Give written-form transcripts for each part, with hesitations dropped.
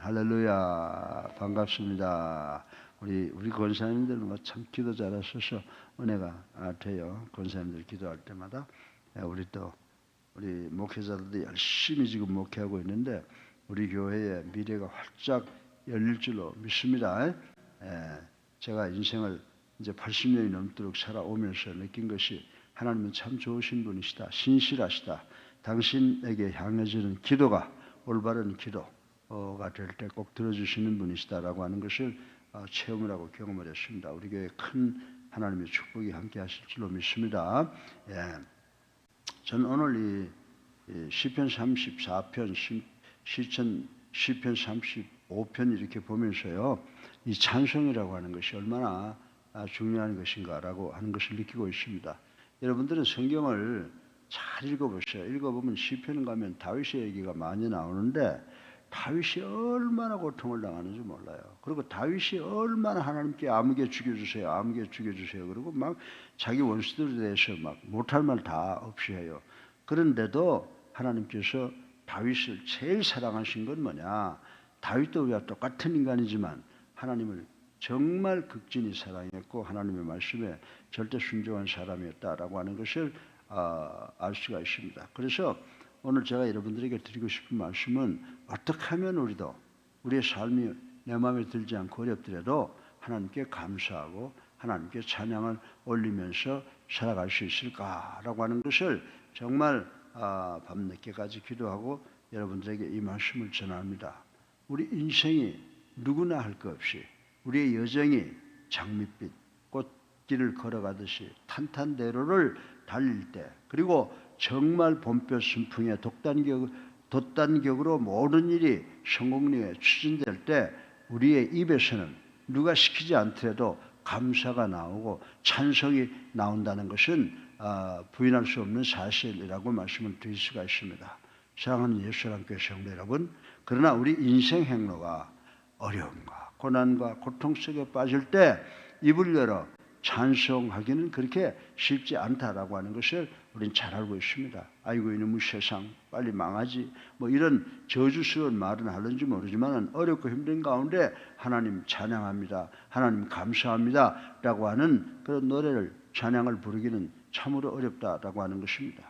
할렐루야. 반갑습니다. 우리 권사님들은 참 기도 잘하셔서 은혜가 돼요. 권사님들 기도할 때마다 우리 목회자들도 열심히 지금 목회하고 있는데 우리 교회의 미래가 활짝 열릴 줄로 믿습니다. 제가 인생을 이제 80년이 넘도록 살아오면서 느낀 것이 하나님은 참 좋으신 분이시다. 신실하시다. 당신에게 향해지는 기도가 올바른 기도가 될 때 꼭 들어주시는 분이시다라고 하는 것을 체험을 하고 경험을 했습니다. 우리 교회에 큰 하나님의 축복이 함께 하실 줄로 믿습니다. 저는 오늘 이 시편 34편, 시편 35편 이렇게 보면서요, 이 찬송이라고 하는 것이 얼마나 중요한 것인가라고 하는 것을 느끼고 있습니다. 여러분들은 성경을 잘 읽어보세요. 읽어보면 시편 가면 다윗의 얘기가 많이 나오는데 다윗이 얼마나 고통을 당하는지 몰라요. 그리고 다윗이 얼마나 하나님께 아무개 죽여주세요, 아무개 죽여주세요. 그리고 막 자기 원수들에 대해서 막 못할 말 다 없이 해요. 그런데도 하나님께서 다윗을 제일 사랑하신 건 뭐냐? 다윗도 우리와 똑같은 인간이지만 하나님을 정말 극진히 사랑했고 하나님의 말씀에 절대 순종한 사람이었다라고 하는 것을 알 수가 있습니다. 그래서 오늘 제가 여러분들에게 드리고 싶은 말씀은 어떻게 하면 우리도 우리의 삶이 내 마음에 들지 않고 어렵더라도 하나님께 감사하고 하나님께 찬양을 올리면서 살아갈 수 있을까라고 하는 것을 정말 밤늦게까지 기도하고 여러분들에게 이 말씀을 전합니다. 우리 인생이 누구나 할 것 없이 우리의 여정이 장밋빛 꽃길을 걸어가듯이 탄탄대로를 달릴 때 그리고 정말 봄볕 순풍에 돛단격으로 모든 일이 성공리에 추진될 때 우리의 입에서는 누가 시키지 않더라도 감사가 나오고 찬송이 나온다는 것은 부인할 수 없는 사실이라고 말씀을 드릴 수가 있습니다. 사랑하는 예수님께 성도 여러분, 그러나 우리 인생 행로가 어려움과 고난과 고통 속에 빠질 때 입을 열어 찬송하기는 그렇게 쉽지 않다라고 하는 것을 우리는 잘 알고 있습니다. 아이고 이놈의 세상 빨리 망하지 뭐 이런 저주스러운 말은 하는지 모르지만 어렵고 힘든 가운데 하나님 찬양합니다, 하나님 감사합니다 라고 하는 그런 노래를 찬양을 부르기는 참으로 어렵다라고 하는 것입니다.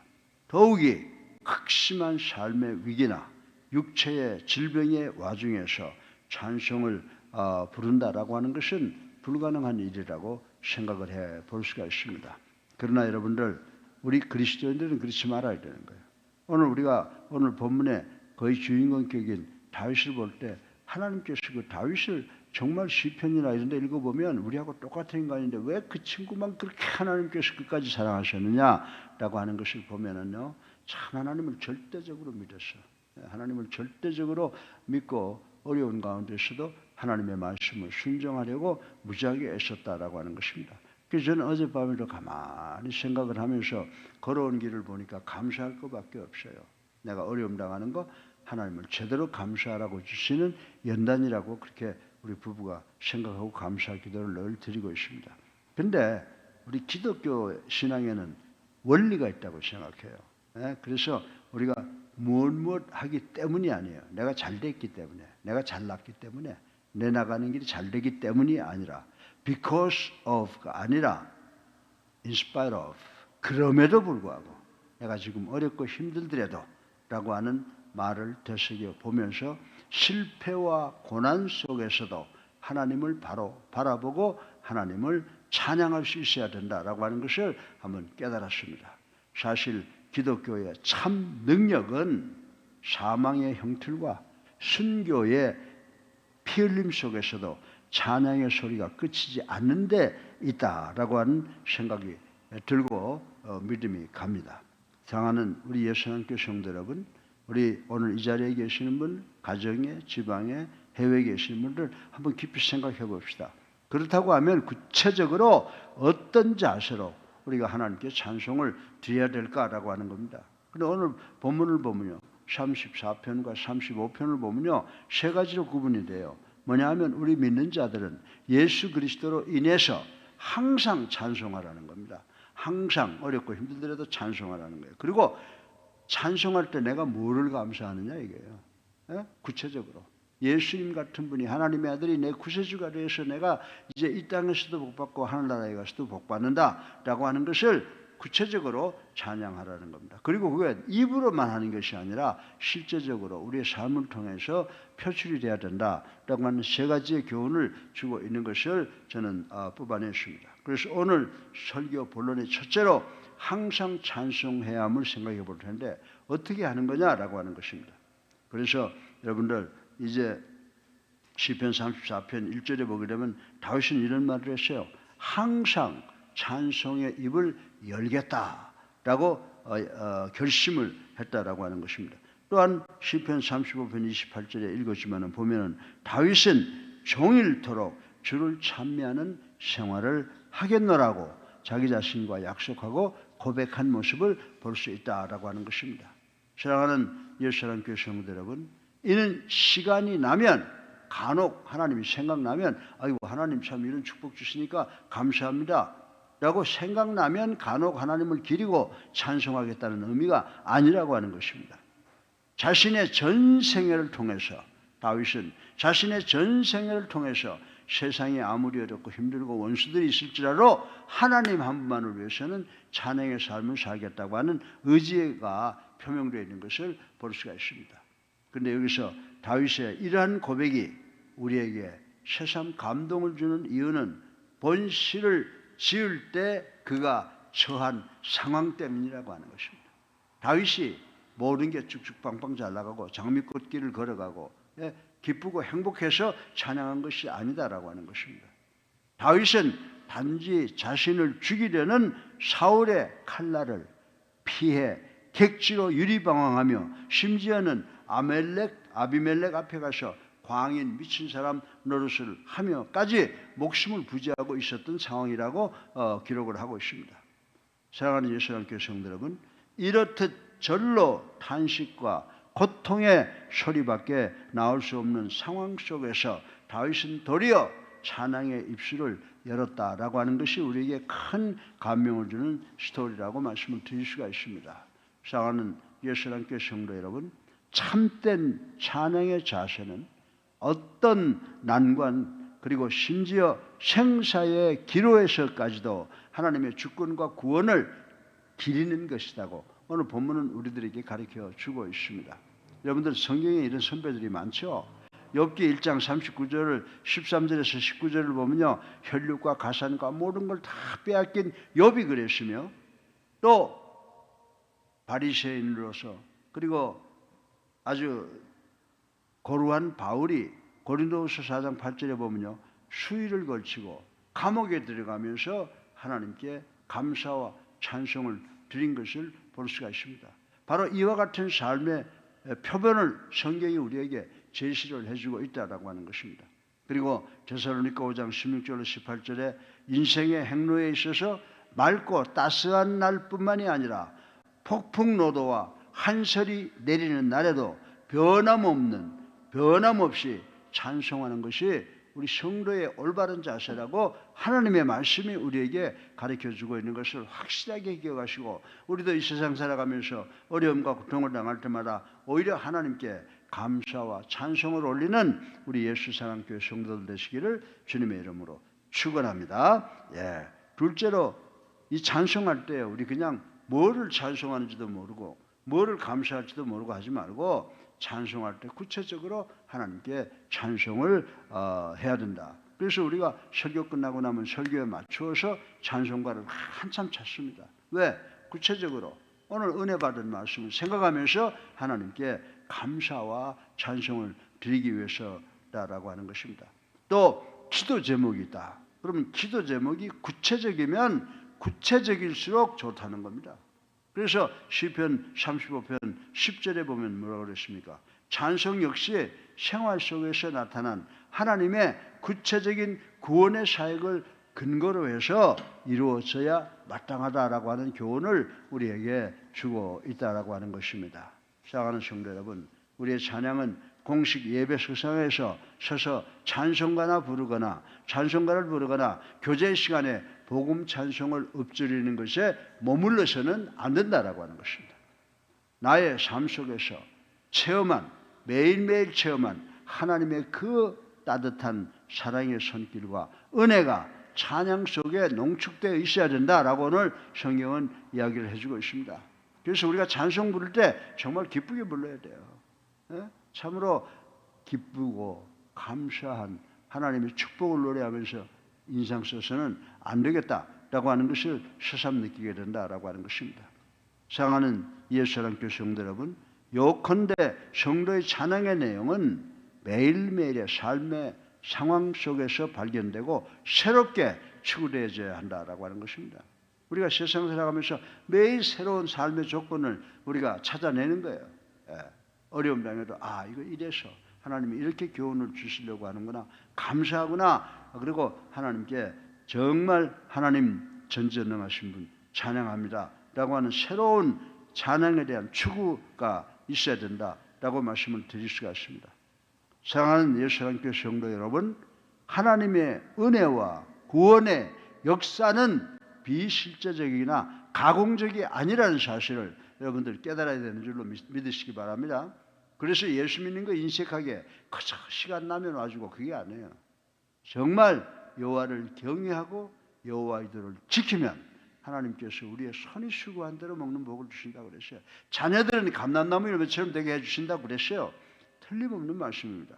더욱이 극심한 삶의 위기나 육체의 질병의 와중에서 찬송을 부른다라고 하는 것은 불가능한 일이라고 생각을 해 볼 수가 있습니다. 그러나 여러분들 우리 그리스도인들은 그렇지 말아야 되는 거예요. 오늘 본문의 거의 주인공격인 다윗을 볼 때 하나님께서 그 다윗을 정말 시편이나 이런 데 읽어보면 우리하고 똑같은 인간인데 왜 그 친구만 그렇게 하나님께서 끝까지 사랑하셨느냐라고 하는 것을 보면은요, 참 하나님을 절대적으로 믿었어요. 하나님을 절대적으로 믿고 어려운 가운데서도 하나님의 말씀을 순종하려고 무지하게 애썼다라고 하는 것입니다. 그래서 저는 어젯밤에도 가만히 생각을 하면서 걸어온 길을 보니까 감사할 것밖에 없어요. 내가 어려움 당하는 거 하나님을 제대로 감사하라고 주시는 연단이라고 그렇게 우리 부부가 생각하고 감사 기도를 늘 드리고 있습니다. 그런데 우리 기독교 신앙에는 원리가 있다고 생각해요. 그래서 우리가 무엇 하기 때문이 아니에요. 내가 잘 됐기 때문에, 내가 잘났기 때문에, 내 나가는 길이 잘 되기 때문이 아니라 because of가 아니라 in spite of, 그럼에도 불구하고 내가 지금 어렵고 힘들더라도 라고 하는 말을 되새겨 보면서 실패와 고난 속에서도 하나님을 바로 바라보고 하나님을 찬양할 수 있어야 된다라고 하는 것을 한번 깨달았습니다. 사실 기독교의 참 능력은 사망의 형틀과 순교의 피 흘림 속에서도 찬양의 소리가 끝이지 않는 데 있다라고 하는 생각이 들고 믿음이 갑니다. 사랑하는 우리 예수님께 성도 여러분, 우리 오늘 이 자리에 계시는 분, 가정에, 지방에, 해외에 계시는 분들 한번 깊이 생각해 봅시다. 그렇다고 하면 구체적으로 어떤 자세로 우리가 하나님께 찬송을 드려야 될까라고 하는 겁니다. 근데 오늘 본문을 보면요, 34편과 35편을 보면요, 세 가지로 구분이 돼요. 뭐냐 하면 우리 믿는 자들은 예수 그리스도로 인해서 항상 찬송하라는 겁니다. 항상 어렵고 힘들더라도 찬송하라는 거예요. 그리고 찬송할 때 내가 뭐를 감사하느냐 이게요. 구체적으로 예수님 같은 분이 하나님의 아들이 내 구세주가 되어서 내가 이제 이 땅에서도 복받고 하늘나라에 가서도 복받는다라고 하는 것을 구체적으로 찬양하라는 겁니다. 그리고 그게 입으로만 하는 것이 아니라 실제적으로 우리의 삶을 통해서 표출이 돼야 된다라고 하는 세 가지의 교훈을 주고 있는 것을 저는 뽑아냈습니다. 그래서 오늘 설교 본론의 첫째로 항상 찬송해야 함을 생각해 볼 텐데 어떻게 하는 거냐라고 하는 것입니다. 그래서 여러분들 이제 시편 34편 1절에 보게 되면 다윗은 이런 말을 했어요. 항상 찬송의 입을 열겠다라고 결심을 했다라고 하는 것입니다. 또한 시편 35편 28절에 읽었지만 보면은 다윗은 종일토록 주를 찬미하는 생활을 하겠노라고 자기 자신과 약속하고 고백한 모습을 볼 수 있다라고 하는 것입니다. 사랑하는 예수사랑 교회 성도 여러분, 이는 시간이 나면 간혹 하나님이 생각나면 아이고 하나님 참 이런 축복 주시니까 감사합니다 라고 생각나면 간혹 하나님을 기리고 찬송하겠다는 의미가 아니라고 하는 것입니다. 자신의 전생애를 통해서 다윗은 자신의 전생애를 통해서 세상이 아무리 어렵고 힘들고 원수들이 있을지라도 하나님 한 분만을 위해서는 찬양의 삶을 살겠다고 하는 의지가 표명되어 있는 것을 볼 수가 있습니다. 그런데 여기서 다윗의 이러한 고백이 우리에게 새삼 감동을 주는 이유는 본 시를 지을 때 그가 처한 상황 때문이라고 하는 것입니다. 다윗이 모든 게 쭉쭉빵빵 잘 나가고 장미꽃길을 걸어가고 기쁘고 행복해서 찬양한 것이 아니다라고 하는 것입니다. 다윗은 단지 자신을 죽이려는 사울의 칼날을 피해 객지로 유리방황하며 심지어는 아비멜렉 앞에 가서 광인 미친 사람 노릇을 하며까지 목숨을 부지하고 있었던 상황이라고 기록을 하고 있습니다. 사랑하는 예수님 교회 성도 여러분, 이렇듯 절로 탄식과 고통의 소리밖에 나올 수 없는 상황 속에서 다윗은 도리어 찬양의 입술을 열었다라고 하는 것이 우리에게 큰 감명을 주는 스토리라고 말씀을 드릴 수가 있습니다. 사랑하는 예수님 교회 성도 여러분, 참된 찬양의 자세는 어떤 난관 그리고 심지어 생사의 기로에서까지도 하나님의 주권과 구원을 기리는 것이라고 오늘 본문은 우리들에게 가르쳐 주고 있습니다. 여러분들 성경에 이런 선배들이 많죠. 욥기 1장 39절 13절에서 19절을 보면요, 혈육과 가산과 모든 걸 다 빼앗긴 욥이 그랬으며 또 바리새인으로서 그리고 아주 고루한 바울이 고린도후서 4장 8절에 보면요, 수위를 걸치고 감옥에 들어가면서 하나님께 감사와 찬송을 드린 것을 볼 수가 있습니다. 바로 이와 같은 삶의 표본을 성경이 우리에게 제시를 해주고 있다라고 하는 것입니다. 그리고 데살로니가 5장 16절로 18절에 인생의 행로에 있어서 맑고 따스한 날뿐만이 아니라 폭풍노도와 한설이 내리는 날에도 변함없이 찬송하는 것이 우리 성도의 올바른 자세라고 하나님의 말씀이 우리에게 가르쳐주고 있는 것을 확실하게 기억하시고, 우리도 이 세상 살아가면서 어려움과 고통을 당할 때마다 오히려 하나님께 감사와 찬송을 올리는 우리 예수사랑교회 성도들 되시기를 주님의 이름으로 축원합니다. 둘째로 이 찬송할 때 우리 그냥 뭐를 찬송하는지도 모르고 뭐를 감사할지도 모르고 하지 말고 찬송할 때 구체적으로 하나님께 찬송을 해야 된다. 그래서 우리가 설교 끝나고 나면 설교에 맞추어서 찬송가를 한참 찾습니다. 왜? 구체적으로 오늘 은혜 받은 말씀을 생각하면서 하나님께 감사와 찬송을 드리기 위해서다라고 하는 것입니다. 또 기도 제목이 있다. 그러면 기도 제목이 구체적이면 구체적일수록 좋다는 겁니다. 그래서 시편 35편 10절에 보면 뭐라고 그랬습니까? 찬송 역시 생활 속에서 나타난 하나님의 구체적인 구원의 사역을 근거로 해서 이루어져야 마땅하다라고 하는 교훈을 우리에게 주고 있다라고 하는 것입니다. 사랑하는 성도 여러분, 우리의 찬양은 공식 예배 석상에서 서서 찬송가를 부르거나 교제 시간에 복음 찬송을 읊조리는 것에 머물러서는 안 된다라고 하는 것입니다. 나의 삶 속에서 매일매일 체험한 하나님의 그 따뜻한 사랑의 손길과 은혜가 찬양 속에 농축되어 있어야 된다라고 오늘 성경은 이야기를 해주고 있습니다. 그래서 우리가 찬송 부를 때 정말 기쁘게 불러야 돼요. 참으로 기쁘고 감사한 하나님의 축복을 노래하면서 인상 써서는 안 되겠다라고 하는 것을 새삼 느끼게 된다라고 하는 것입니다. 사랑하는 예수사랑교회 성도 여러분, 요컨대 성도의 찬양의 내용은 매일매일의 삶의 상황 속에서 발견되고 새롭게 추구되어져야 한다라고 하는 것입니다. 우리가 세상을 살아가면서 매일 새로운 삶의 조건을 우리가 찾아내는 거예요. 어려움 당해도 이거 이래서 하나님이 이렇게 교훈을 주시려고 하는구나, 감사하구나. 그리고 하나님께 정말 하나님 전지전능하신 분 찬양합니다 라고 하는 새로운 찬양에 대한 추구가 있어야 된다라고 말씀을 드릴 수가 있습니다. 사랑하는 예수사랑교회 성도 여러분, 하나님의 은혜와 구원의 역사는 비실제적이나 가공적이 아니라는 사실을 여러분들 깨달아야 되는 줄로 믿으시기 바랍니다. 그래서 예수 믿는 거 인색하게 그저 시간 나면 와주고 그게 아니에요. 정말 여호와를 경외하고 여호와의 도를 지키면 하나님께서 우리의 손이 수고한 대로 먹는 복을 주신다고 그랬어요. 자녀들은 감람나무 열매처럼 되게 해주신다고 그랬어요. 틀림없는 말씀입니다.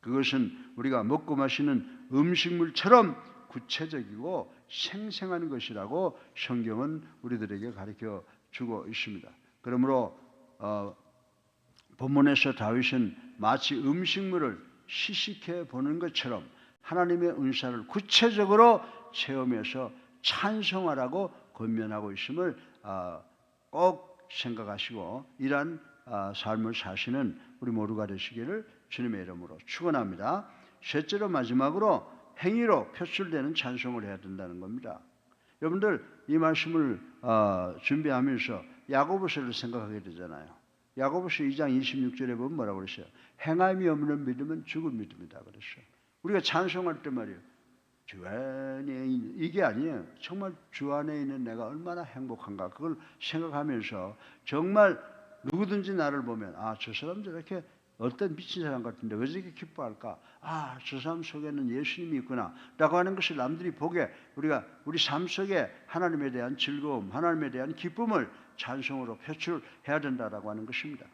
그것은 우리가 먹고 마시는 음식물처럼 구체적이고 생생한 것이라고 성경은 우리들에게 가르쳐 주고 있습니다. 그러므로 본문에서 다윗은 마치 음식물을 시식해 보는 것처럼 하나님의 은사를 구체적으로 체험해서 찬송하라고 권면하고 있음을 꼭 생각하시고 이러한 삶을 사시는 우리 모두가 되시기를 주님의 이름으로 축원합니다. 셋째로 마지막으로 행위로 표출되는 찬송을 해야 된다는 겁니다. 여러분들 이 말씀을 준비하면서 야고보서를 생각하게 되잖아요. 야고보서 2장 26절에 보면 뭐라고 그랬어요? 행함이 없는 믿음은 죽은 믿음이다 그랬어요. 우리가 찬송할 때 말이에요, 주 안에 있는, 이게 아니에요. 정말 주 안에 있는 내가 얼마나 행복한가, 그걸 생각하면서 정말 누구든지 나를 보면 저 사람 저렇게 어떤 미친 사람 같은데 왜 저렇게 기뻐할까? 저 사람 속에는 예수님이 있구나 라고 하는 것을 남들이 보게 우리가 우리 삶 속에 하나님에 대한 즐거움, 하나님에 대한 기쁨을 찬송으로 표출해야 된다라고 하는 것입니다.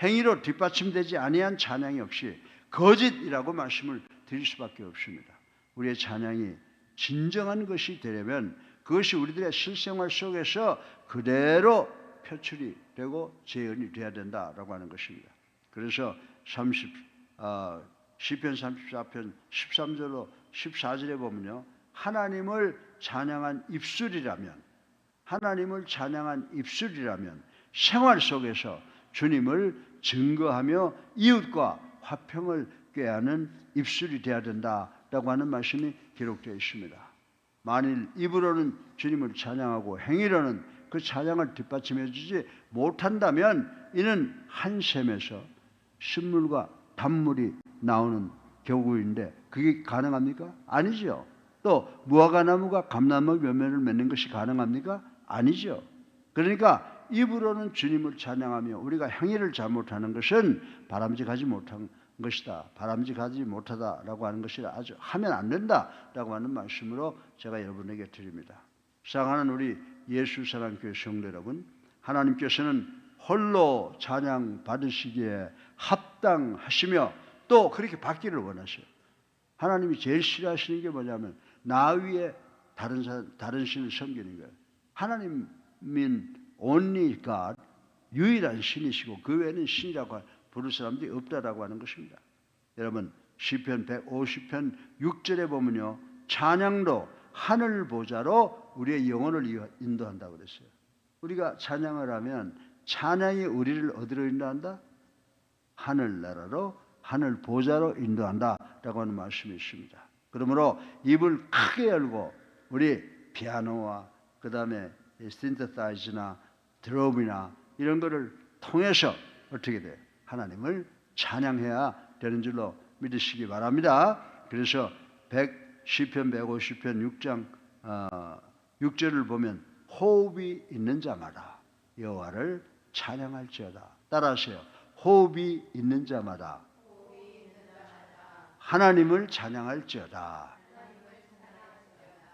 행위로 뒷받침되지 아니한 찬양이 없이 거짓이라고 말씀을 드릴 수밖에 없습니다. 우리의 찬양이 진정한 것이 되려면 그것이 우리들의 실생활 속에서 그대로 표출이 되고 재현이 돼야 된다라고 하는 것입니다. 그래서 시편 34편 13절로 14절에 보면요, 하나님을 찬양한 입술이라면 생활 속에서 주님을 증거하며 이웃과 화평을 꾀하는 입술이 되어야 된다라고 하는 말씀이 기록되어 있습니다. 만일 입으로는 주님을 찬양하고 행위로는 그 찬양을 뒷받침해 주지 못한다면 이는 한 샘에서 신물과 단물이 나오는 경우인데 그게 가능합니까? 아니죠. 또 무화과나무가 감나무 열매를 맺는 것이 가능합니까? 아니죠. 그러니까 입으로는 주님을 찬양하며 우리가 행위를 잘못하는 것은 바람직하지 못한 것이다, 바람직하지 못하다라고 하는 것이 아주 하면 안 된다라고 하는 말씀으로 제가 여러분에게 드립니다. 사랑하는 우리 예수사랑교회 성도 여러분, 하나님께서는 홀로 찬양 받으시기에 합당하시며 또 그렇게 받기를 원하셔요. 하나님이 제일 싫어하시는 게 뭐냐면 나 위에 다른 신을 섬기는 거예요. 하나님은 only God, 유일한 신이시고 그 외에는 신이라고 부를 사람들이 없다라고 하는 것입니다. 여러분 시편 150편 6절에 보면요, 찬양도 하늘 보좌로 우리의 영혼을 인도한다고 그랬어요. 우리가 찬양을 하면 찬양이 우리를 어디로 인도한다? 하늘나라로, 하늘 보좌로 인도한다라고 하는 말씀이 있습니다. 그러므로 입을 크게 열고 우리 피아노와 그 다음에 신테사이즈나 드럼이나 이런 거를 통해서 어떻게 돼요? 하나님을 찬양해야 되는 줄로 믿으시기 바랍니다. 그래서 시편 150편 6장 6절을 보면 호흡이 있는 자마다 여호와를 찬양할지어다. 따라하세요. 호흡이 있는 자마다 하나님을 찬양할지어다.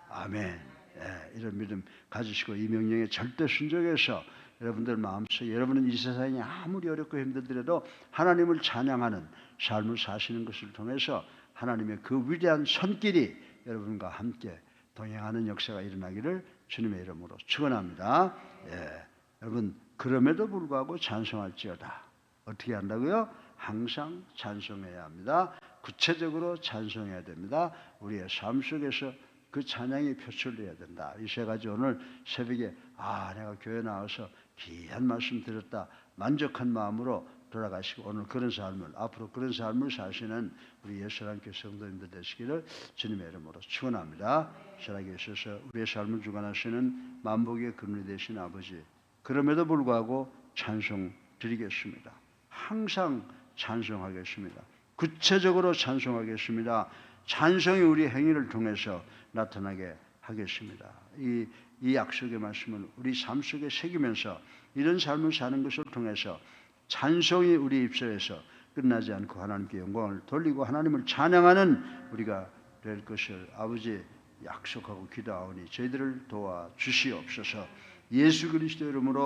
아멘. 예, 이런 믿음 가지시고 이 명령에 절대 순종해서 여러분들 마음속에 여러분은 이 세상이 아무리 어렵고 힘들더라도 하나님을 찬양하는 삶을 사시는 것을 통해서 하나님의 그 위대한 손길이 여러분과 함께 동행하는 역사가 일어나기를 주님의 이름으로 축원합니다. 예, 여러분 그럼에도 불구하고 찬송할지어다. 어떻게 한다고요? 항상 찬송해야 합니다. 구체적으로 찬송해야 됩니다. 우리의 삶 속에서 그 찬양이 표출돼야 된다. 이 세 가지 오늘 새벽에 내가 교회 나와서 귀한 말씀 들었다. 만족한 마음으로 돌아가시고 오늘 그런 삶을 앞으로 그런 삶을 사시는 우리 예수랑교회 성도님들 되시기를 주님의 이름으로 축원합니다. 살아계 있어서 우리의 삶을 주관하시는 만복의 근리 되신 아버지, 그럼에도 불구하고 찬송 드리겠습니다. 항상 찬송하겠습니다. 구체적으로 찬송하겠습니다. 찬송이 우리 행위를 통해서 나타나게 하겠습니다. 이 약속의 말씀을 우리 삶 속에 새기면서 이런 삶을 사는 것을 통해서 찬송이 우리 입술에서 끝나지 않고 하나님께 영광을 돌리고 하나님을 찬양하는 우리가 될 것을 아버지 약속하고 기도하오니 저희들을 도와주시옵소서. 예수 그리스도 이름으로